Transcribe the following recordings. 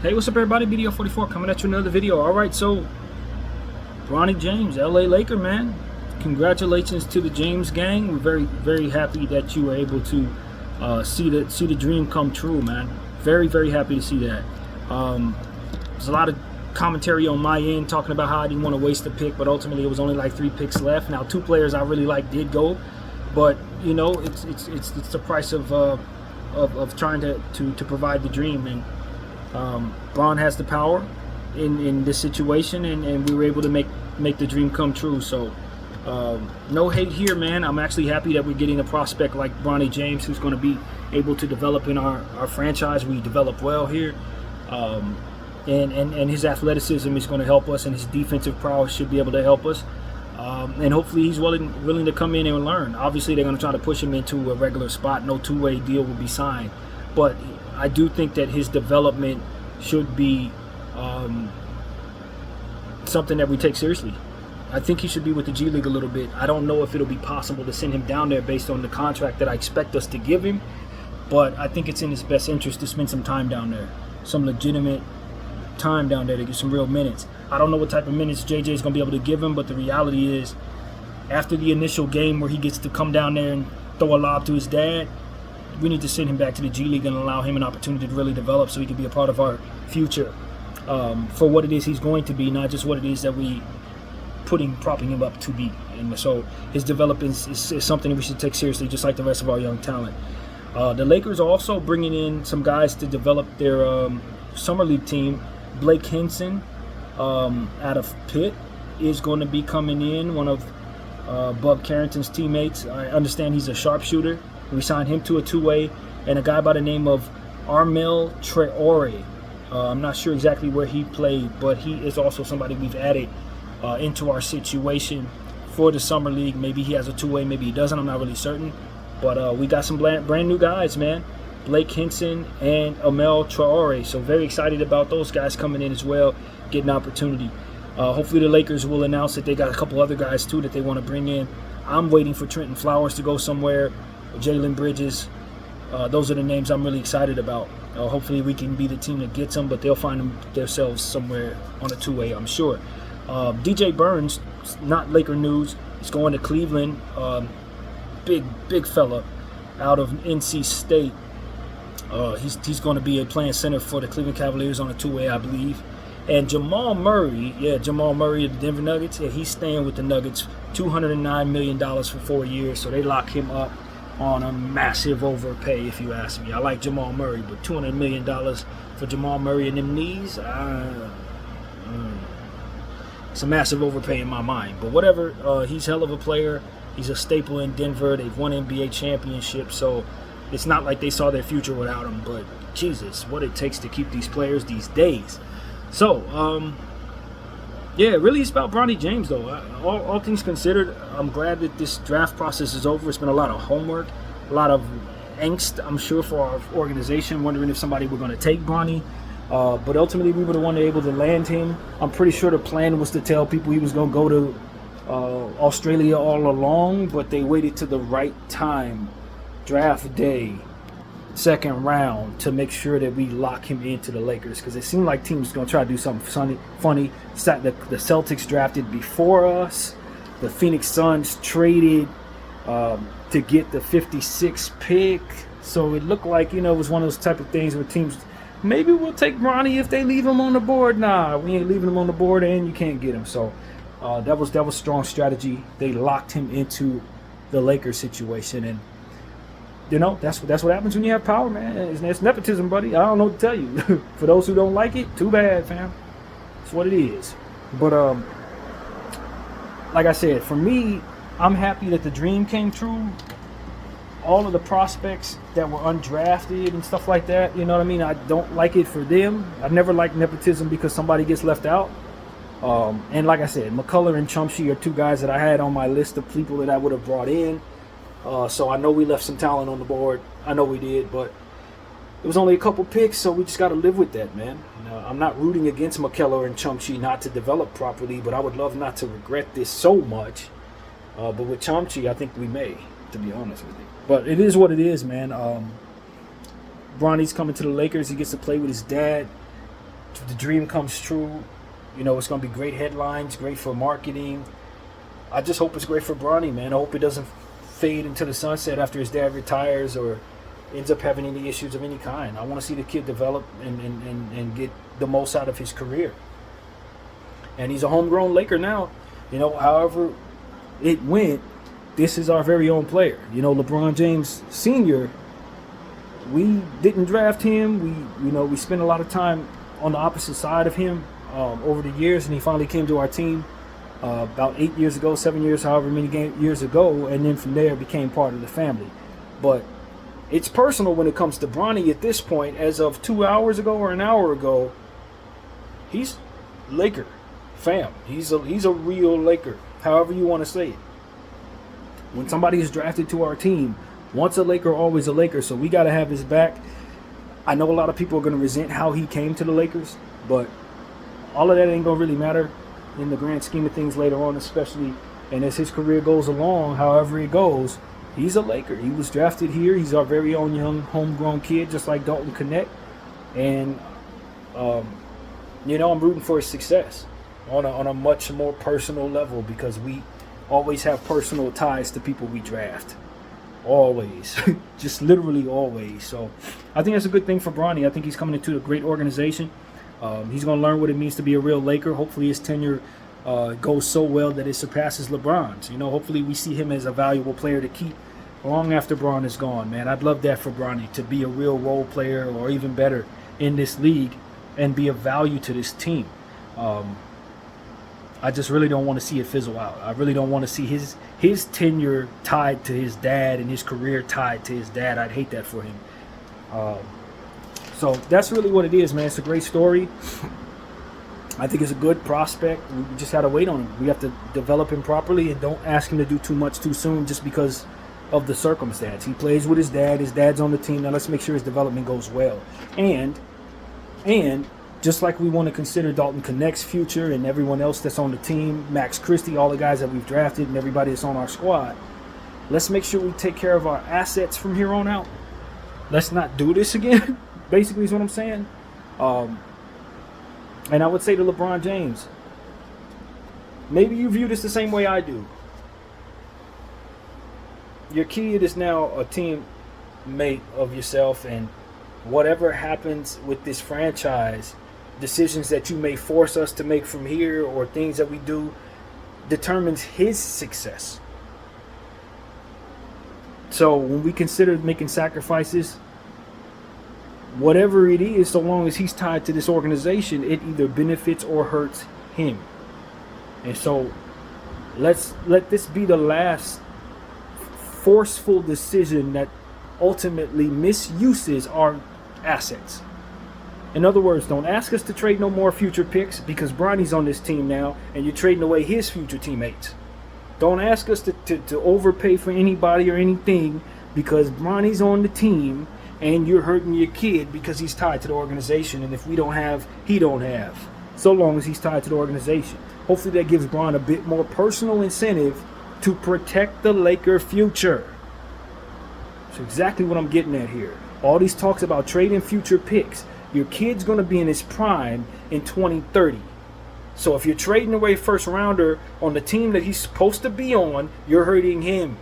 Hey, what's up, everybody? BDO 44 coming at you another video. All right, so Bronny James, LA Laker, man. Congratulations to the James gang. We're very, very happy that you were able to see the dream come true, man. Very, very happy to see that. There's a lot of commentary on my end talking about how I didn't want to waste a pick, but ultimately it was only like 3 picks left. Now, 2 players I really like did go, but you know it's the price of trying to provide the dream. And Bron has the power in this situation, and we were able to make the dream come true. So no hate here, man. I'm actually happy that we're getting a prospect like Bronny James, who's going to be able to develop in our franchise. We develop well here, and his athleticism is going to help us, and his defensive prowess should be able to help us. And hopefully he's willing to come in and learn. Obviously they're going to try to push him into a regular spot. No two-way deal will be signed, but I do think that his development should be something that we take seriously. I think he should be with the G League a little bit. I don't know if it'll be possible to send him down there based on the contract that I expect us to give him, but I think it's in his best interest to spend some time down there, some legitimate time down there to get some real minutes. I don't know what type of minutes JJ is going to be able to give him, but the reality is, after the initial game where he gets to come down there and throw a lob to his dad, we need to send him back to the G League and allow him an opportunity to really develop so he can be a part of our future for what it is he's going to be, not just what it is that we propping him up to be. And so his development is something that we should take seriously, just like the rest of our young talent. The Lakers are also bringing in some guys to develop their summer league team. Blake Henson out of Pitt is going to be coming in, one of Bub Carrington's teammates. I understand he's a sharpshooter. We signed him to a 2-way, and a guy by the name of Armel Traore. I'm not sure exactly where he played, but he is also somebody we've added into our situation for the summer league. Maybe he has a 2-way, maybe he doesn't. I'm not really certain, but we got some brand new guys, man. Blake Henson and Armel Traore. So very excited about those guys coming in as well, getting an opportunity. Hopefully the Lakers will announce that they got a couple other guys too that they want to bring in. I'm waiting for Trenton Flowers to go somewhere. Jalen Bridges. Those are the names I'm really excited about. Hopefully we can be the team that gets them, but they'll find themselves somewhere on a 2-way, I'm sure. DJ Burns, not Laker news, is going to Cleveland. Big fella out of NC State. He's going to be playing center for the Cleveland Cavaliers on a 2-way, I believe. And Jamal Murray of the Denver Nuggets, he's staying with the Nuggets. $209 million for 4 years, so they lock him up on a massive overpay, if you ask me. I like Jamal Murray, but $200 million for Jamal Murray and them knees, it's a massive overpay in my mind. But whatever, he's hell of a player. He's a staple in Denver. They've won NBA championships, so it's not like they saw their future without him. But Jesus, what it takes to keep these players these days. So, yeah, really it's about Bronny James, though. All things considered, I'm glad that this draft process is over. It's been a lot of homework, a lot of angst, I'm sure, for our organization, wondering if somebody were going to take Bronny. But ultimately, we were the one able to land him. I'm pretty sure the plan was to tell people he was going to go to Australia all along, but they waited to the right time, draft day, 2nd round, to make sure that we lock him into the Lakers, because it seemed like teams going to try to do something funny. The Celtics drafted before us. The Phoenix Suns traded to get the 56th pick. So it looked like, it was one of those type of things where teams, maybe we'll take Bronny if they leave him on the board. Nah, we ain't leaving him on the board, and you can't get him. So that was strong strategy. They locked him into the Lakers situation, and that's what happens when you have power, man. It's nepotism, buddy. I don't know what to tell you. For those who don't like it, too bad, fam. It's what it is. But like I said, for me, I'm happy that the dream came true. All of the prospects that were undrafted and stuff like that, you know what I mean? I don't like it for them. I never liked nepotism because somebody gets left out. And like I said, McCullough and Chumshy are 2 guys that I had on my list of people that I would have brought in. So I know we left some talent on the board. I know we did, but it was only a couple picks, so we just got to live with that, man. I'm not rooting against McKellar and Chumshy not to develop properly, but I would love not to regret this so much. But with Chumshy, I think we may, to be honest with you. But it is what it is, man. Bronny's coming to the Lakers. He gets to play with his dad. the dream comes true, it's going to be great headlines, great for marketing. I just hope it's great for Bronny, man. I hope it doesn't fade into the sunset after his dad retires or ends up having any issues of any kind. I want to see the kid develop and get the most out of his career. And he's a homegrown Laker now. However it went, this is our very own player. LeBron James Sr., we didn't draft him. We spent a lot of time on the opposite side of him over the years, and he finally came to our team about 8 years ago, 7 years, however many years ago, and then from there became part of the family. But it's personal when it comes to Bronny at this point. As of 2 hours ago or an hour ago, he's Laker fam. He's a real Laker, however you want to say it. When somebody is drafted to our team, once a Laker, always a Laker, so we got to have his back. I know a lot of people are going to resent how he came to the Lakers, but all of that ain't going to really matter in the grand scheme of things later on, especially, and as his career goes along, however it goes, he's a Laker. He was drafted here. He's our very own young homegrown kid, just like Dalton Connect. And, I'm rooting for his success on a much more personal level, because we always have personal ties to people we draft. Always. Just literally always. So I think that's a good thing for Bronny. I think he's coming into a great organization. He's going to learn what it means to be a real Laker. Hopefully his tenure goes so well that it surpasses LeBron's. Hopefully we see him as a valuable player to keep long after Bron is gone, man. I'd love that for Bronny, to be a real role player or even better in this league and be of value to this team. I just really don't want to see it fizzle out. I really don't want to see his tenure tied to his dad and his career tied to his dad. I'd hate that for him. So that's really what it is, man. It's a great story. I think it's a good prospect. We just got to wait on him. We have to develop him properly and don't ask him to do too much too soon just because of the circumstance. He plays with his dad. His dad's on the team. Now let's make sure his development goes well. And just like we want to consider Dalton Connect's future and everyone else that's on the team, Max Christie, all the guys that we've drafted and everybody that's on our squad, let's make sure we take care of our assets from here on out. Let's not do this again, basically is what I'm saying. And I would say to LeBron James, maybe you view this the same way I do. Your kid is now a teammate of yourself, and whatever happens with this franchise, decisions that you may force us to make from here or things that we do determines his success. So when we consider making sacrifices, whatever it is, so long as he's tied to this organization, it either benefits or hurts him. And so let this be the last forceful decision that ultimately misuses our assets. In other words, don't ask us to trade no more future picks, because Bronny's on this team now and you're trading away his future teammates. Don't ask us to overpay for anybody or anything, because Bronny's on the team and you're hurting your kid because he's tied to the organization, and if we don't have, he don't have, so long as he's tied to the organization. Hopefully that gives Bron a bit more personal incentive to protect the Laker future. That's exactly what I'm getting at here. All these talks about trading future picks. Your kid's going to be in his prime in 2030. So if you're trading away first rounder on the team that he's supposed to be on, you're hurting him.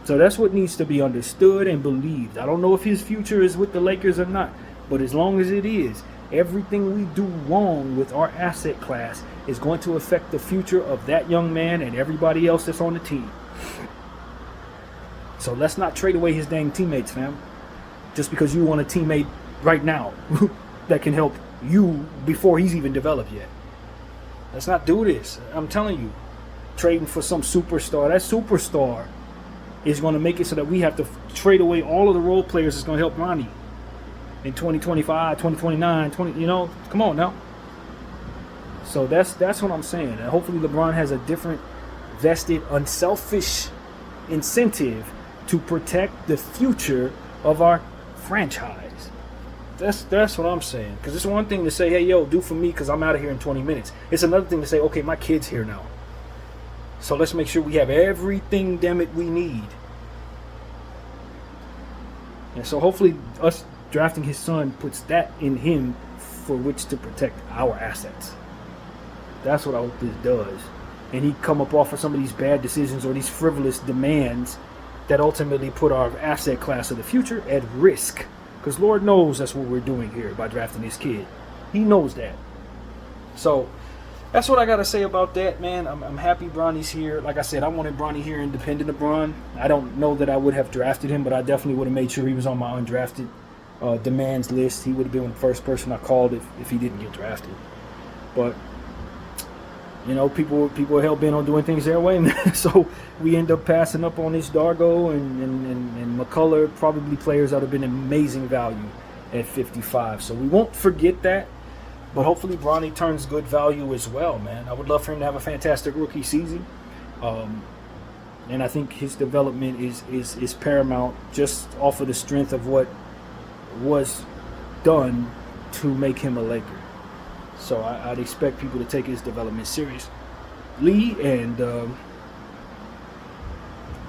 So that's what needs to be understood and believed. I don't know if his future is with the Lakers or not, but as long as it is, everything we do wrong with our asset class is going to affect the future of that young man and everybody else that's on the team. So let's not trade away his dang teammates, fam. Just because you want a teammate right now that can help you before he's even developed yet. Let's not do this. I'm telling you, trading for some superstar, that superstar is going to make it so that we have to trade away all of the role players that's going to help Bronny in 2025, 2029, come on now. So that's what I'm saying. And hopefully LeBron has a different vested, unselfish incentive to protect the future of our franchise. That's what I'm saying. Because it's one thing to say, hey, yo, do for me because I'm out of here in 20 minutes. It's another thing to say, okay, my kid's here now. So let's make sure we have everything, damn it, we need. And so hopefully us drafting his son puts that in him for which to protect our assets. That's what I hope this does. And he come up off of some of these bad decisions or these frivolous demands that ultimately put our asset class of the future at risk. Because Lord knows that's what we're doing here by drafting this kid. He knows that. So that's what I got to say about that, man. I'm happy Bronny's here. Like I said, I wanted Bronny here independent of Bron. I don't know that I would have drafted him, but I definitely would have made sure he was on my undrafted demands list. He would have been the first person I called if he didn't get drafted. But you know, people are hell bent on doing things their way, man. So we end up passing up on this Dargo and McCullough, probably players that have been amazing value at 55. So we won't forget that. But hopefully Bronny turns good value as well, man. I would love for him to have a fantastic rookie season. And I think his development is paramount just off of the strength of what was done to make him a Laker. So I'd expect people to take his development seriously and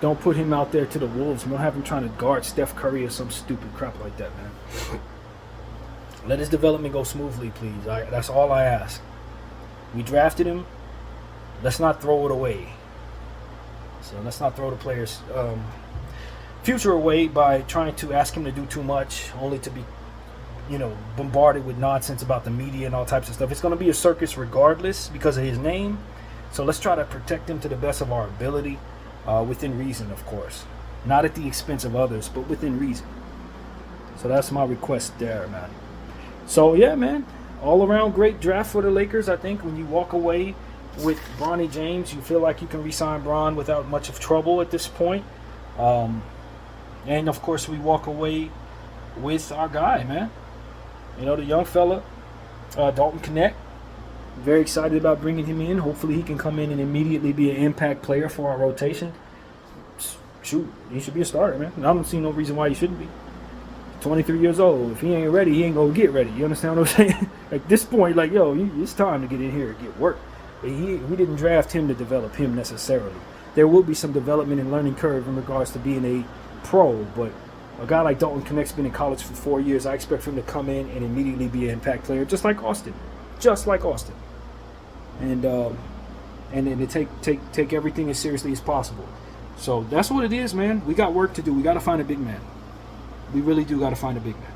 don't put him out there to the wolves. Don't have him trying to guard Steph Curry or some stupid crap like that, man. Let his development go smoothly, please. That's all I ask. We drafted him. Let's not throw it away. So let's not throw the player's future away by trying to ask him to do too much, only to be, you know, bombarded with nonsense about the media and all types of stuff. It's going to be a circus regardless because of his name. So let's try to protect him to the best of our ability, within reason, of course. Not at the expense of others, but within reason. So that's my request there, man. So, yeah, man, all around great draft for the Lakers. I think when you walk away with Bronny James, you feel like you can re-sign Bron without much of trouble at this point. And, of course, we walk away with our guy, man. You know, the young fella, Dalton Knecht. Very excited about bringing him in. Hopefully he can come in and immediately be an impact player for our rotation. Shoot, he should be a starter, man. I don't see no reason why he shouldn't be. 23 years old. If he ain't ready, he ain't gonna get ready. You understand what I'm saying? At this point, like, yo, it's time to get in here and get work. We didn't draft him to develop him necessarily. There will be some development and learning curve in regards to being a pro, but a guy like Dalton Knecht's been in college for 4 years. I expect for him to come in and immediately be an impact player, just like Austin. And then to take everything as seriously as possible. So that's what it is, man. We got work to do. We got to find a big man. We really do got to find a big man.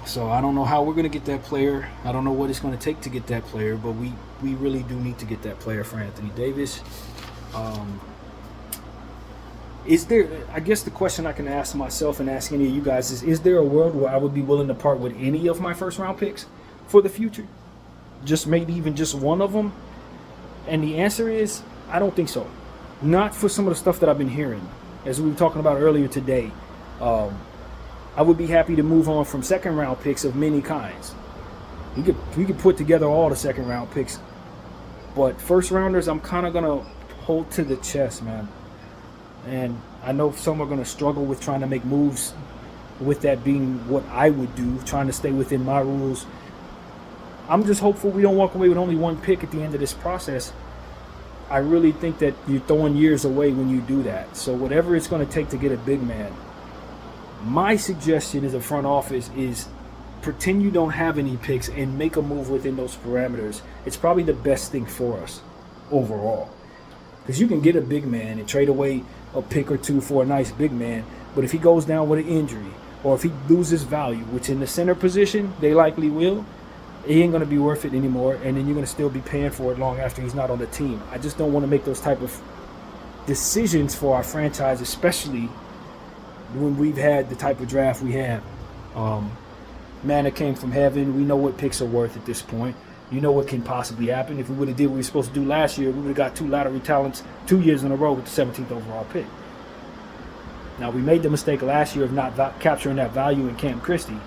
So I don't know how we're going to get that player. I don't know what it's going to take to get that player, but we really do need to get that player for Anthony Davis. Is there, I guess the question I can ask myself and ask any of you guys is there a world where I would be willing to part with any of my first round picks for the future? Just maybe even just one of them? And the answer is, I don't think so. Not for some of the stuff that I've been hearing. As we were talking about earlier today, I would be happy to move on from second round picks of many kinds. We could put together all the second round picks, but first rounders, I'm kind of gonna hold to the chest, man. And I know some are gonna struggle with trying to make moves, with that being what I would do, trying to stay within my rules. I'm just hopeful we don't walk away with only one pick at the end of this process. I really think that you're throwing years away when you do that. So whatever it's going to take to get a big man, my suggestion as a front office is pretend you don't have any picks and make a move within those parameters. It's probably the best thing for us overall. Because you can get a big man and trade away a pick or two for a nice big man, but if he goes down with an injury or if he loses value, which in the center position they likely will, he ain't going to be worth it anymore, and then you're going to still be paying for it long after he's not on the team. I just don't want to make those type of decisions for our franchise, especially when we've had the type of draft we have. Manna came from heaven. We know what picks are worth at this point. You know what can possibly happen. If we would have did what we were supposed to do last year, we would have got two lottery talents 2 years in a row with the 17th overall pick. Now, we made the mistake last year of not capturing that value in Cam Christie.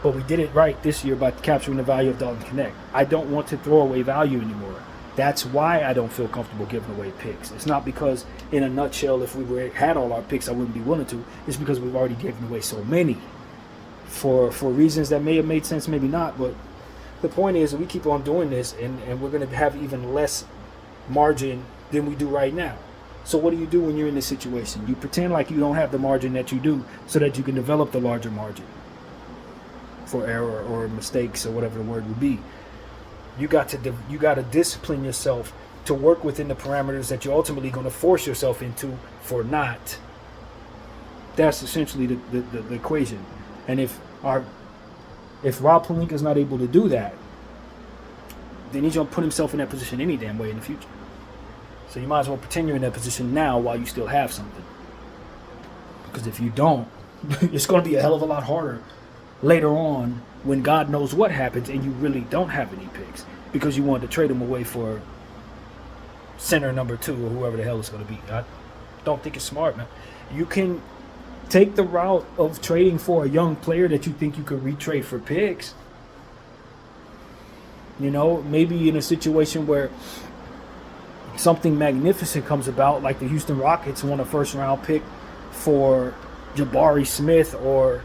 But we did it right this year by capturing the value of Dalton Knecht. I don't want to throw away value anymore. That's why I don't feel comfortable giving away picks. It's not because, in a nutshell, if we had all our picks, I wouldn't be willing to. It's because we've already given away so many for reasons that may have made sense, maybe not. But the point is, we keep on doing this, and we're going to have even less margin than we do right now. So what do you do when you're in this situation? You pretend like you don't have the margin that you do so that you can develop the larger margin for error or mistakes or whatever the word would be. You got to discipline yourself to work within the parameters that you're ultimately going to force yourself into for not. That's essentially the equation. And if Rob Pelinka is not able to do that, then he's going to put himself in that position any damn way in the future. So you might as well pretend you're in that position now while you still have something. Because if you don't, it's going to be a hell of a lot harder later on when God knows what happens and you really don't have any picks because you wanted to trade them away for center number 2 or whoever the hell it's going to be. I don't think it's smart, man. You can take the route of trading for a young player that you think you could retrade for picks. You know, maybe in a situation where something magnificent comes about, like the Houston Rockets want a first-round pick for Jabari Smith or,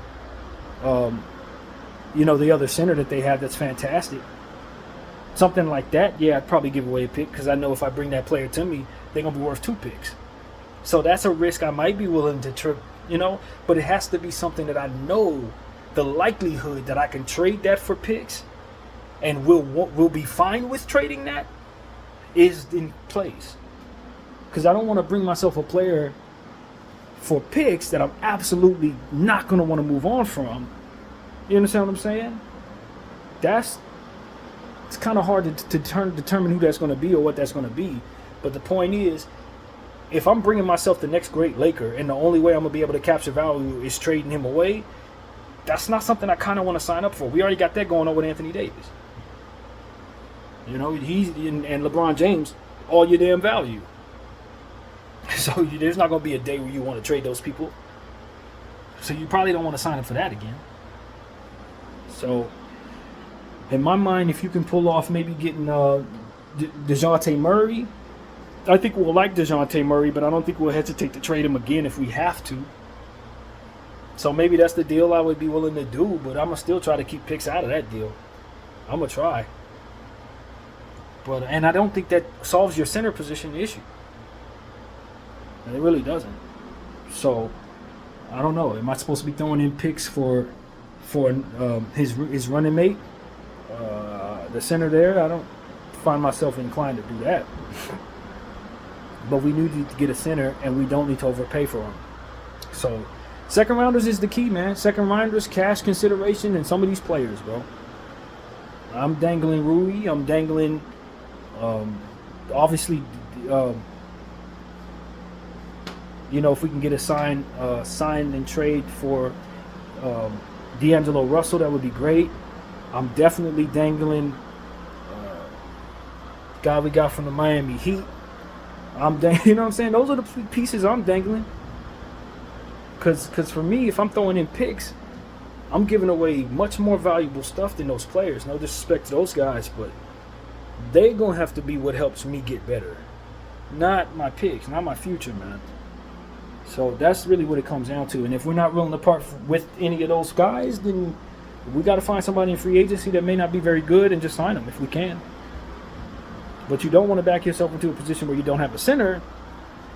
the other center that they have that's fantastic. Something like that, yeah, I'd probably give away a pick because I know if I bring that player to me, they're going to be worth 2 picks. So that's a risk I might be willing to trip, but it has to be something that I know the likelihood that I can trade that for picks and will be fine with trading that is in place. Because I don't want to bring myself a player for picks that I'm absolutely not going to want to move on from. You understand what I'm saying? It's kind of hard to determine who that's going to be or what that's going to be. But the point is, if I'm bringing myself the next great Laker and the only way I'm going to be able to capture value is trading him away, that's not something I kind of want to sign up for. We already got that going on with Anthony Davis. He's and LeBron James, all your damn value. So there's not going to be a day where you want to trade those people. So you probably don't want to sign up for that again. So, in my mind, if you can pull off maybe getting DeJounte Murray, I think we'll like DeJounte Murray, but I don't think we'll hesitate to trade him again if we have to. So maybe that's the deal I would be willing to do, but I'm going to still try to keep picks out of that deal. I'm going to try. And I don't think that solves your center position issue. And it really doesn't. So, I don't know. Am I supposed to be throwing in picks for his running mate? The center there? I don't find myself inclined to do that. But we need to get a center, and we don't need to overpay for him. So, second rounders is the key, man. Second rounders, cash consideration, and some of these players, bro. I'm dangling Rui. I'm dangling... obviously, if we can get a sign and trade for D'Angelo Russell, that would be great. I'm definitely dangling guy we got from the Miami Heat. You know what I'm saying? Those are the pieces I'm dangling. Because for me, if I'm throwing in picks, I'm giving away much more valuable stuff than those players. No disrespect to those guys, but they're going to have to be what helps me get better. Not my picks, not my future, man. So that's really what it comes down to. And if we're not willing to part with any of those guys, then we got to find somebody in free agency that may not be very good and just sign them if we can. But you don't want to back yourself into a position where you don't have a center.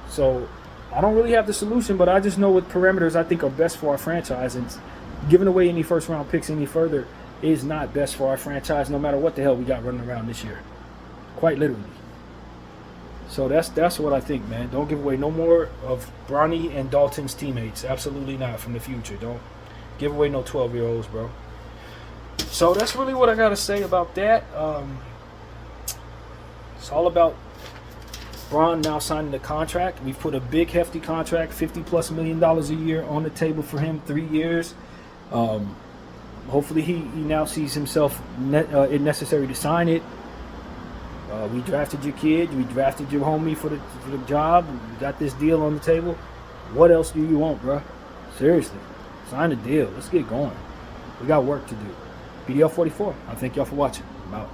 So I don't really have the solution, but I just know what parameters I think are best for our franchise. And giving away any first-round picks any further is not best for our franchise, no matter what the hell we got running around this year. Quite literally. So that's what I think, man. Don't give away no more of Bronny and Dalton's teammates. Absolutely not from the future. Don't give away no 12-year-olds, bro. So that's really what I got to say about that. It's all about Bron now signing the contract. We've put a big, hefty contract, $50+ million a year on the table for him, 3 years. Hopefully he now sees himself it necessary to sign it. We drafted your kid. We drafted your homie for the job. We got this deal on the table. What else do you want, bro? Seriously. Sign the deal. Let's get going. We got work to do. BDL 44. I thank y'all for watching. I'm out.